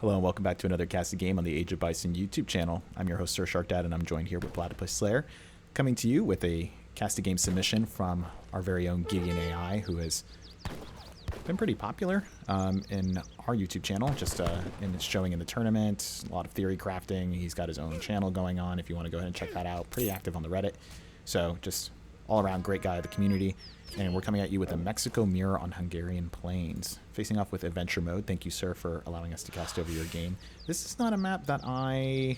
Hello and welcome back to another casted game on the Age of Bison YouTube channel. I'm your host SerSharkDad and I'm joined here with Platypus Slayer, coming to you with a casted game submission from our very own GideonAI, who has been pretty popular in our YouTube channel, just in showing in the tournament, a lot of theory crafting. He's got his own channel going on if you want to go ahead and check that out. Pretty active on the Reddit. So just all around great guy of the community. And we're coming at you with a Mexico mirror on Hungarian plains. Facing off with adventure mode. Thank you, sir, for allowing us to cast over your game. This is not a map that I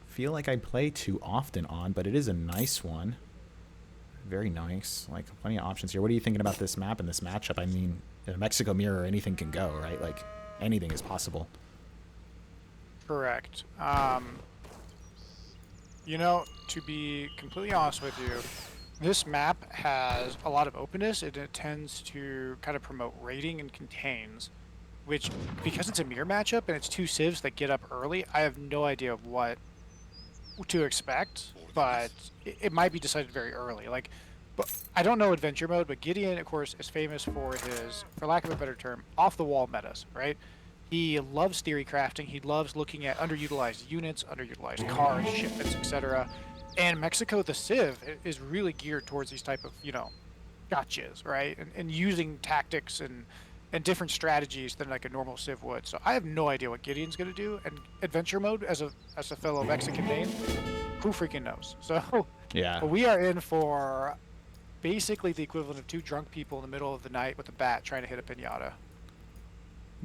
feel like I play too often on, but it is a nice one. Very nice. Like, plenty of options here. What are you thinking about this map and this matchup? I mean, in a Mexico mirror, anything can go, right? Like, anything is possible. Correct. To be completely honest with you, this map has a lot of openness, and it tends to kind of promote raiding and contains, which, because it's a mirror matchup and it's two civs that get up early, I have no idea what to expect, but it might be decided very early. But I don't know adventure mode, but Gideon, of course, is famous for his, for lack of a better term, off-the-wall metas, right? He loves theory crafting. He loves looking at underutilized units, underutilized cards, shipments, etc. And Mexico, the Civ, is really geared towards these type of, gotchas, right? And using tactics and different strategies than like a normal Civ would. So I have no idea what Gideon's going to do. And adventure mode, as a fellow Mexican main, who freaking knows? So Yeah. we are in for basically the equivalent of two drunk people in the middle of the night with a bat trying to hit a piñata.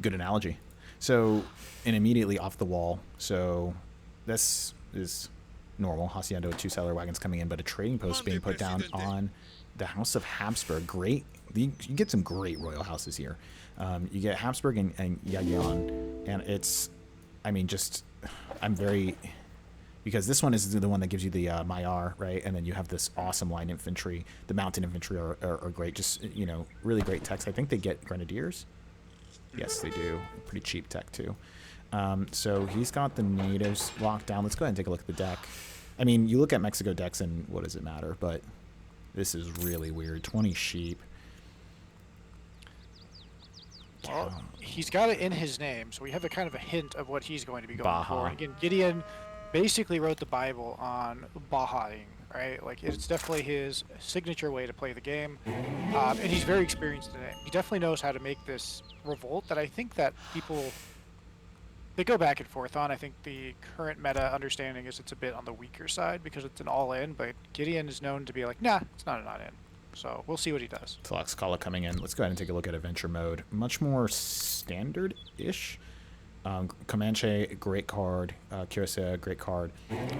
Good analogy. So, and immediately off the wall. So, this is normal. Hacienda with two settler wagons coming in, but a trading post being put down on the House of Habsburg. Great. You get some great royal houses here. You get Habsburg and Jagiellon, and it's, I mean, just, I'm very, because this one is the one that gives you the Maillard, right? And then you have this awesome line infantry. The mountain infantry are great. Just, really great techs. I think they get grenadiers. Yes, they do. Pretty cheap tech, too. So he's got the natives locked down. Let's go ahead and take a look at the deck. I mean, you look at Mexico decks and what does it matter? But this is really weird. 20 sheep. Well, he's got it in his name, so we have a kind of a hint of what he's going to be going Baja. for. Again, Gideon basically wrote the Bible on Bajaing, right? Like, it's definitely his signature way to play the game, and he's very experienced in it. He definitely knows how to make this revolt that I think that people, they go back and forth on. I think the current meta understanding is it's a bit on the weaker side because it's an all-in, but Gideon is known to be like, nah, it's not an all-in. So we'll see what he does. Tlaxcala coming in. Let's go ahead and take a look at adventure mode. Much more standard-ish. Comanche, great card. Curacao, great card.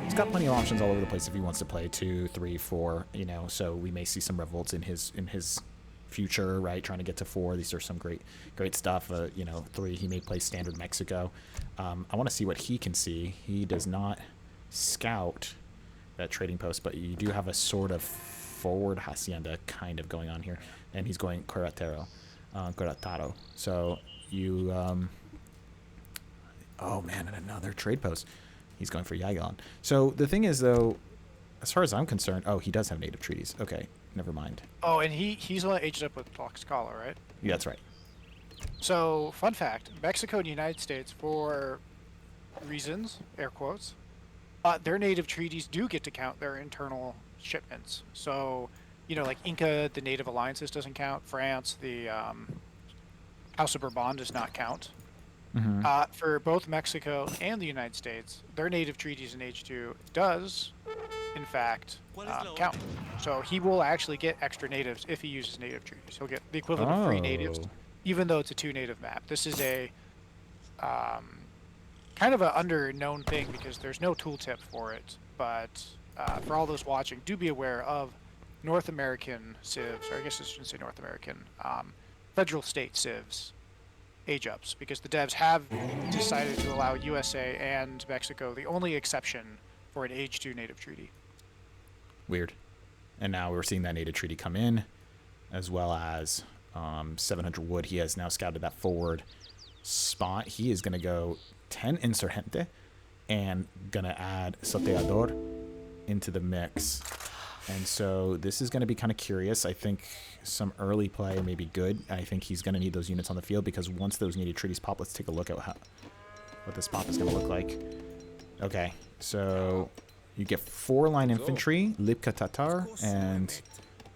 He's got plenty of options all over the place if he wants to play 2, 3, 4. So we may see some revolts in his future, right? Trying to get to 4. These are some great stuff. 3. He may play standard Mexico. I want to see what he can see. He does not scout that trading post, but you do have a sort of forward hacienda kind of going on here, and he's going Curataro. So you. Oh man, and another trade post. He's going for Jagiellon. So the thing is, though, as far as I'm concerned, he does have native treaties. Okay, never mind. Oh, and he's only aged up with Tlaxcala, right? Yeah, that's right. So, fun fact, Mexico and the United States, for reasons, air quotes, their native treaties do get to count their internal shipments. So, like Inca, the native alliances doesn't count. France, the House of Bourbon does not count. Mm-hmm. For both Mexico and the United States, their native treaties in H2 does, in fact, count. So he will actually get extra natives if he uses native treaties. He'll get the equivalent of 3 natives, even though it's a 2 native map. This is a kind of an under-known thing because there's no tooltip for it. But for all those watching, do be aware of North American civs, or I guess I shouldn't say North American, federal state civs age ups, because the devs have decided to allow USA and Mexico the only exception for an age 2 native treaty. Weird. And now we're seeing that native treaty come in, as well as 700 wood. He has now scouted that forward spot. He is going to go 10 Insurgente and going to add Soteador into the mix. And so this is going to be kind of curious. I think some early play may be good. I think he's going to need those units on the field because once those native treaties pop, let's take a look at what this pop is going to look like. Okay, so you get 4 line infantry, Lipka Tatar, and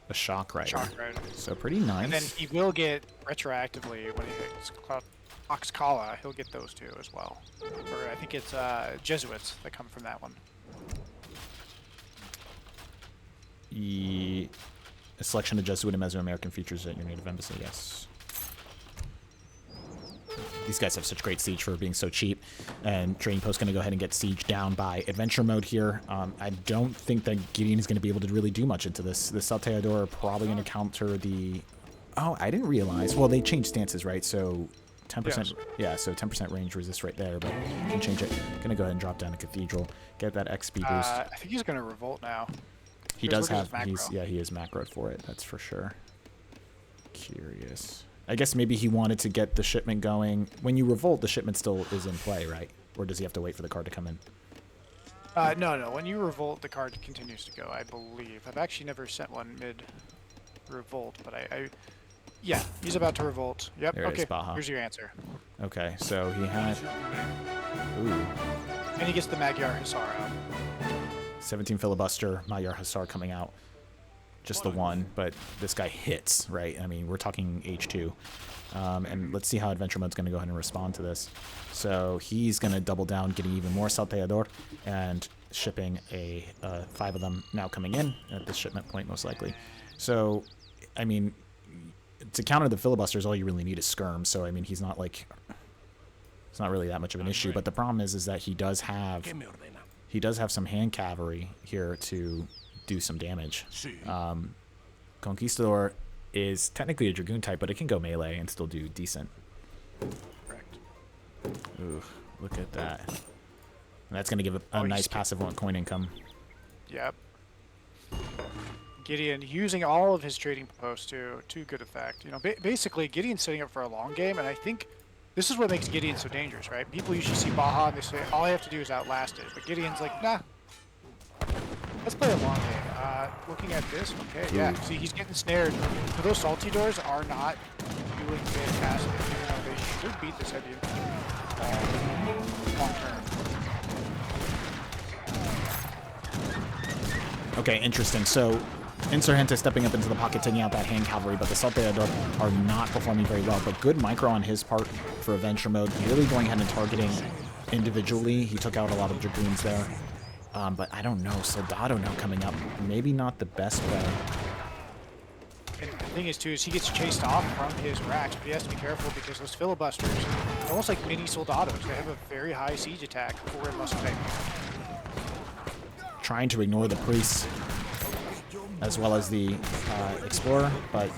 a shock rider. Shock rider. So pretty nice. And then he will get retroactively when he hits Oxcala, he'll get those 2 as well. Or I think it's Jesuits that come from that one. A selection of Jesuit and Mesoamerican features at your native embassy, yes. These guys have such great siege for being so cheap. And Trading Post going to go ahead and get siege down by adventure mode here. I don't think that Gideon is going to be able to really do much into this. The Salteador are probably going to counter the... Oh, I didn't realize. Well, they changed stances, right? So 10%. Yes. Yeah, so 10% range resist right there, but you can change it. Going to go ahead and drop down the Cathedral. Get that XP boost. I think he's going to revolt now. He does have... he is macroed for it. That's for sure. Curious. I guess maybe he wanted to get the shipment going. When you revolt, the shipment still is in play, right? Or does he have to wait for the card to come in? No. When you revolt, the card continues to go, I believe. I've actually never sent one mid-revolt, but yeah, he's about to revolt. Yep, there okay, is, Baja. Here's your answer. Okay, so he had... Ooh. And he gets the Magyar Hussar out. 17 filibuster, Magyar Hussar coming out. Just the one, but this guy hits, right? I mean, we're talking H2. And let's see how Adventure Mode's going to go ahead and respond to this. So he's going to double down, getting even more Salteador, and shipping 5 of them now coming in at this shipment point, most likely. So, I mean, to counter the filibusters, all you really need is skirm. So, I mean, he's not like... It's not really that much of an issue. But the problem is that he does have some hand cavalry here to do some damage. Conquistador is technically a Dragoon type, but it can go melee and still do decent. Correct. Ooh, look at that. And that's going to give a nice passive coin income. Yep. Gideon using all of his trading posts to good effect. You know, basically Gideon's setting up for a long game, and I think this is what makes Gideon so dangerous, right? People usually see Baja and they say, all I have to do is outlast it. But Gideon's like, nah. Let's play a long game. Looking at this, okay, yeah. See, he's getting snared. So those salty doors are not doing fantastic. You know, they should beat this heavy long term. Okay, interesting. So Insurgente stepping up into the pocket, taking out that hand cavalry, but the Salteador are not performing very well. But good micro on his part for Adventure Mode, really going ahead and targeting individually. He took out a lot of Dragoons there. But I don't know. Soldado now coming up. Maybe not the best bet. And the thing is, too, is he gets chased off from his racks, but he has to be careful because those filibusters, almost like mini soldados, they have a very high siege attack for a musket. Trying to ignore the priests as well as the explorer, but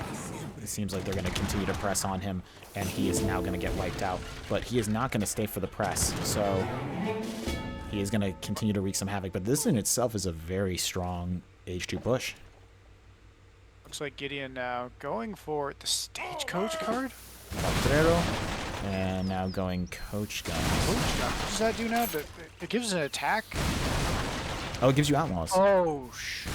it seems like they're going to continue to press on him, and he is now going to get wiped out. But he is not going to stay for the press, so he is going to continue to wreak some havoc. But this in itself is a very strong H2 push. Looks like Gideon now going for the stagecoach card. Potrero, and now going coach gun. Coach gun. What does that do now? It gives an attack. Oh, it gives you outlaws. Oh, shoot.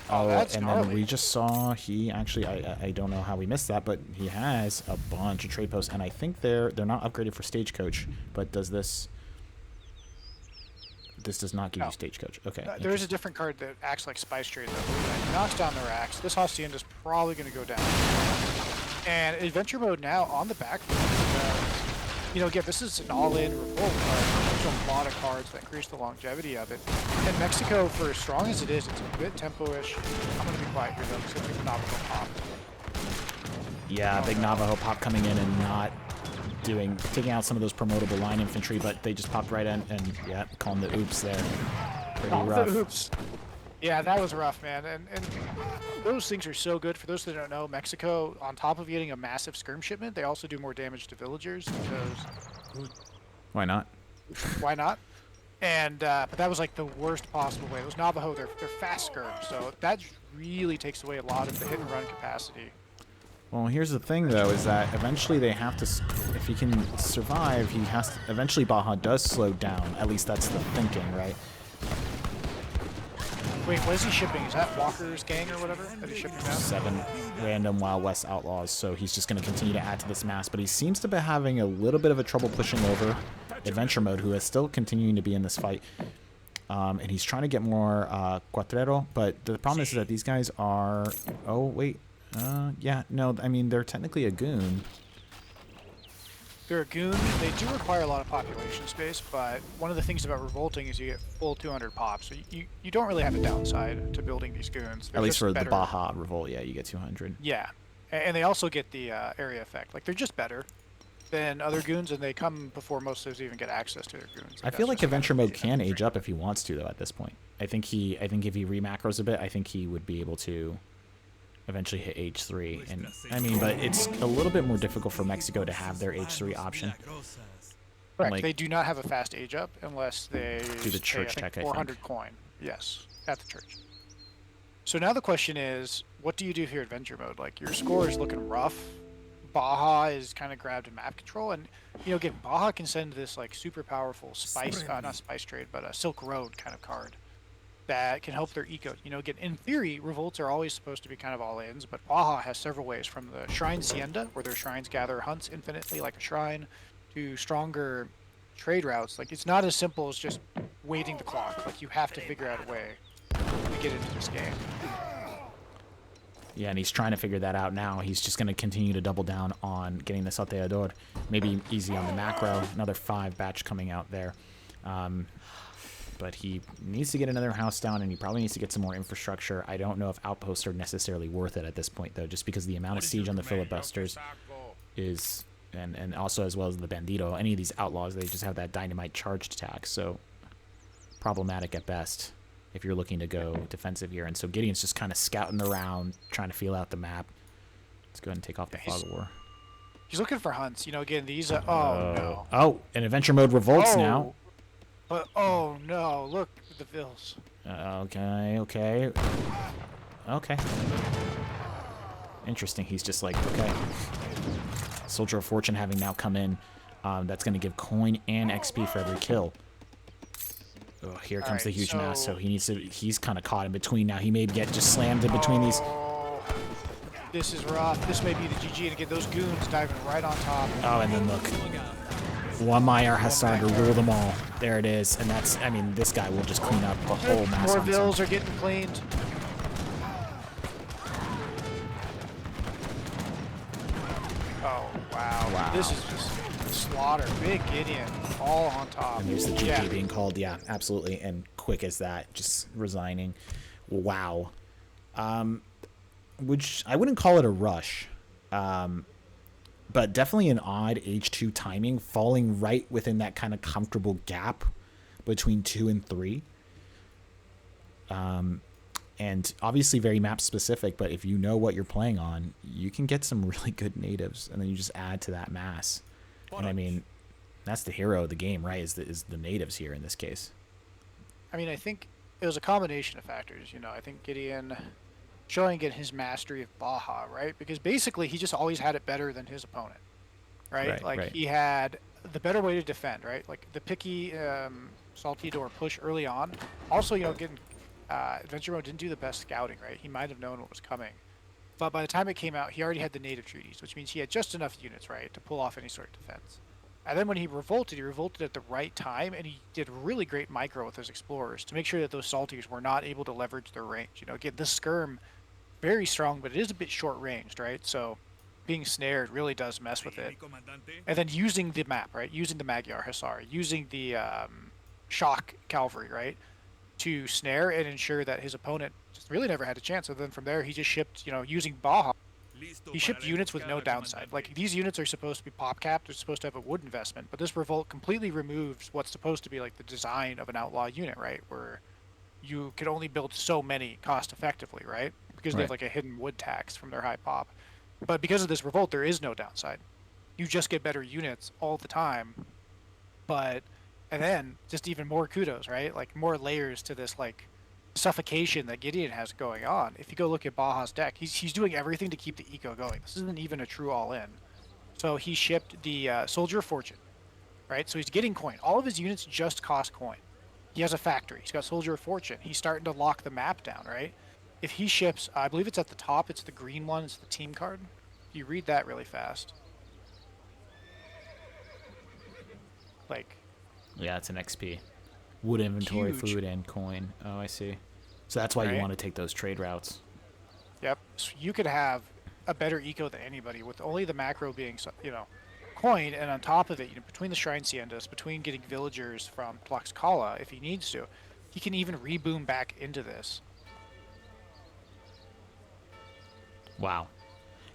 Oh, that's and gnarly. then we just saw he actually, I don't know how we missed that, but he has a bunch of trade posts, and I think they're not upgraded for stagecoach. But does this? This does not give you stagecoach. Okay. There is a different card that acts like spice trade though. It knocks down the racks. This Hacienda is probably going to go down. And adventure mode now on the back. You know, again, this is an all-in revolt card. There's a lot of cards that increase the longevity of it. And Mexico, for as strong as it is, it's a bit tempo-ish. I'm going to be quiet here, though, because I think the Navajo pop. Yeah, big Navajo pop coming in and not taking out some of those promotable line infantry, but they just popped right in and, yeah, calling the oops there. Pretty rough. The oops. Yeah, that was rough, man. And those things are so good. For those that don't know, Mexico, on top of getting a massive skirm shipment, they also do more damage to villagers because... Why not? Why not? And but that was like the worst possible way. Those Navajo, they're fast skirm, so that really takes away a lot of the hit and run capacity. Well, here's the thing, though, is that eventually they have to, if he can survive, he has to, eventually Baja does slow down. At least that's the thinking, right? Wait, what is he shipping? Is that Walker's gang or whatever that he's shipping now? 7 random Wild West Outlaws, so he's just going to continue to add to this mass, but he seems to be having a little bit of a trouble pushing over Adventure Mode, who is still continuing to be in this fight. And he's trying to get more Cuatrero, but the problem is that these guys are... Oh, wait. Yeah, no, I mean, they're technically a goon. They're a goon. They do require a lot of population space, but one of the things about revolting is you get full 200 pops, so you don't really have a downside to building these goons. They're At least for better. the Baja Revolt, yeah, you get 200. Yeah, and they also get the area effect. Like, they're just better than other goons, and they come before most of us even get access to their goons. I feel like Adventure Mode can age up if he wants to, though, at this point. I think if he remacros a bit, I think he would be able to eventually hit H3. And I mean, but it's a little bit more difficult for Mexico to have their H3 option. Correct. Like, they do not have a fast age up unless they do the church pay, check, I 400 coin. Yes, at the church. So now the question is, what do you do here in Adventure Mode? Like, your score is looking rough. Baja is kind of grabbed in map control, and again, Baja can send this like super powerful spice, not spice trade, but a Silk Road kind of card that can help their eco. Again, in theory, revolts are always supposed to be kind of all-ins, but Baja has several ways, from the Shrine Sienda, where their shrines gather hunts infinitely like a shrine, to stronger trade routes. Like, it's not as simple as just waiting the clock. Like, you have to figure out a way to get into this game. Yeah, and he's trying to figure that out now. He's just going to continue to double down on getting the Salteador. Maybe easy on the macro. Another 5 batch coming out there. But he needs to get another house down, and he probably needs to get some more infrastructure. I don't know if outposts are necessarily worth it at this point, though, just because the amount of siege on the filibusters is, and also as well as the Bandito. Any of these outlaws, they just have that dynamite charged attack, so problematic at best if you're looking to go defensive here. And so Gideon's just kind of scouting around, trying to feel out the map. Let's go ahead and take off the Fog of War. He's looking for hunts. Again, these oh no. Oh, and Adventure Mode revolts now. But oh no, look at the Vills. Okay. Interesting. He's just like, okay. Soldier of Fortune having now come in. That's going to give coin and XP for every kill. Oh, here comes the huge mass. So he's kind of caught in between now. He may get just slammed in between these. This is rough. This may be the GG, and again, those goons diving right on top. Oh, and then look. One Maillard Hussar to rule them all. There it is. And that's, I mean, this guy will just clean up the whole mass. More Vills are getting cleaned. Oh, wow. This is just slaughter. Big Gideon all on top. And there's the GG being called. Yeah, absolutely. And quick as that, just resigning. Wow. Which I wouldn't call it a rush. But definitely an odd H2 timing, falling right within that kind of comfortable gap between 2 and 3. And obviously very map specific, but if you know what you're playing on, you can get some really good natives, and then you just add to that mass. And I mean, that's the hero of the game, right? Is the natives here in this case. I mean, I think it was a combination of factors. I think Gideon showing again his mastery of Baja, right? Because basically he just always had it better than his opponent, right? He had the better way to defend, right? Like the picky Salteador push early on. Also, getting Adventure Mode didn't do the best scouting, right? He might have known what was coming. But by the time it came out, he already had the native treaties, which means he had just enough units, right, to pull off any sort of defense. And then when he revolted at the right time, and he did really great micro with his explorers to make sure that those salties were not able to leverage their range. Again, this skirm, very strong, but it is a bit short-ranged, right? So being snared really does mess with it. And then using the map, right? Using the Magyar Hussar, using the shock cavalry, right? To snare and ensure that his opponent just really never had a chance. So then from there, he just shipped, using Baja. He shipped units with no downside. Like, these units are supposed to be pop capped, they're supposed to have a wood investment, but this revolt completely removes what's supposed to be like the design of an outlaw unit, right? Where you could only build so many cost effectively, right? Because they have like a hidden wood tax from their high pop. But because of this revolt, there is no downside. You just get better units all the time. And then just even more kudos, right? Like more layers to this like suffocation that Gideon has going on. If you go look at Baja's deck, he's doing everything to keep the eco going. This isn't even a true all-in. So he shipped the Soldier of Fortune, right? So he's getting coin. All of his units just cost coin. He has a factory. He's got Soldier of Fortune. He's starting to lock the map down, right? If he ships, I believe it's at the top. It's the green one. It's the team card. You read that really fast. Like, Yeah, it's an XP. Wood inventory, huge, food, and coin. Oh, I see. So that's why you right? want to take those trade routes. Yep. So you could have a better eco than anybody with only the macro being, coin, and on top of it, between the Shrine Siendas, between getting villagers from Tlaxcala if he needs to, he can even reboom back into this. Wow.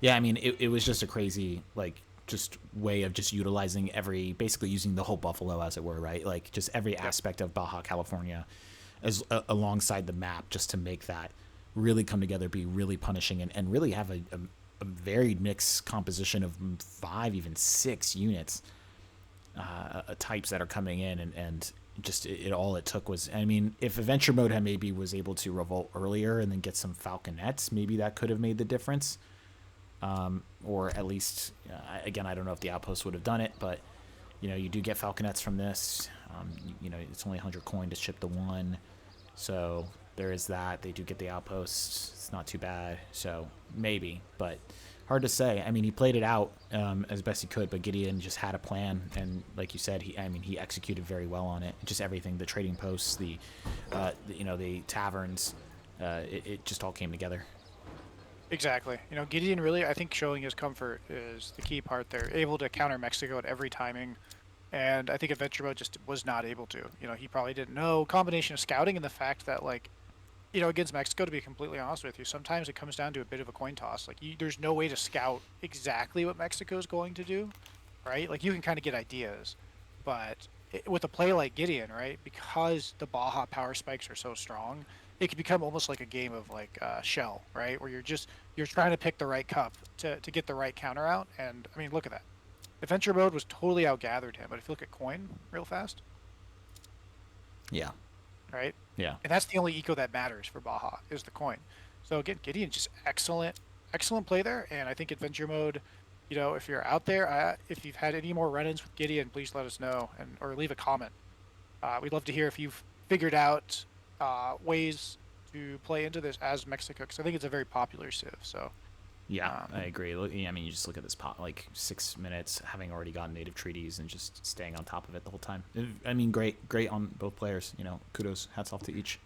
Yeah, I mean, it was just a crazy, like, just way of just utilizing basically using the whole Buffalo, as it were, right? Like, just every Yep. aspect of Baja California alongside the map just to make that really come together, be really punishing, and really have a varied mixed composition of 5, even 6 units, types that are coming in, and just all it took was, I mean, if Adventure Mode had maybe was able to revolt earlier and then get some falconets, maybe that could have made the difference. Or at least, again, I don't know if the outpost would have done it, but you do get falconets from this. It's only 100 coin to ship the one, so there is that. They do get the outposts. It's not too bad, so maybe, but hard to say. I mean, he played it out as best he could, but Gideon just had a plan, and like you said, he executed very well on it. Just everything, the trading posts, the taverns, it just all came together. Exactly. Gideon really, I think, showing his comfort is the key part there. Able to counter Mexico at every timing. And I think Adventure Mode just was not able to. He probably didn't know. Combination of scouting and the fact that, like, against Mexico, to be completely honest with you, sometimes it comes down to a bit of a coin toss. Like, there's no way to scout exactly what Mexico is going to do, right? Like, you can kind of get ideas. But with a play like Gideon, right, because the Baja power spikes are so strong, it can become almost like a game of, like, Shell, right? Where you're trying to pick the right cup to get the right counter out. And, I mean, look at that. Adventure Mode was totally outgathered him. But if you look at coin real fast, Yeah. right? Yeah. And that's the only eco that matters for Baja is the coin. So again, Gideon just excellent play there. And I think Adventure Mode, if you're out there, if you've had any more run-ins with Gideon, please let us know or leave a comment. We'd love to hear if you've figured out ways to play into this as Mexico, because I think it's a very popular civ. So Yeah, I agree. I mean, you just look at this pot, like 6 minutes, having already gotten native treaties and just staying on top of it the whole time. I mean, great on both players. Kudos, hats off to each.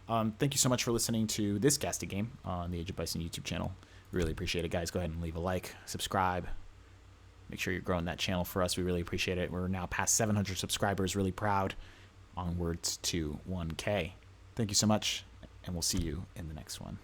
Thank you so much for listening to this casted game on the Age of Bison YouTube channel. Really appreciate it, guys. Go ahead and leave a like, subscribe. Make sure you're growing that channel for us. We really appreciate it. We're now past 700 subscribers. Really proud. Onwards to 1K. Thank you so much, and we'll see you in the next one.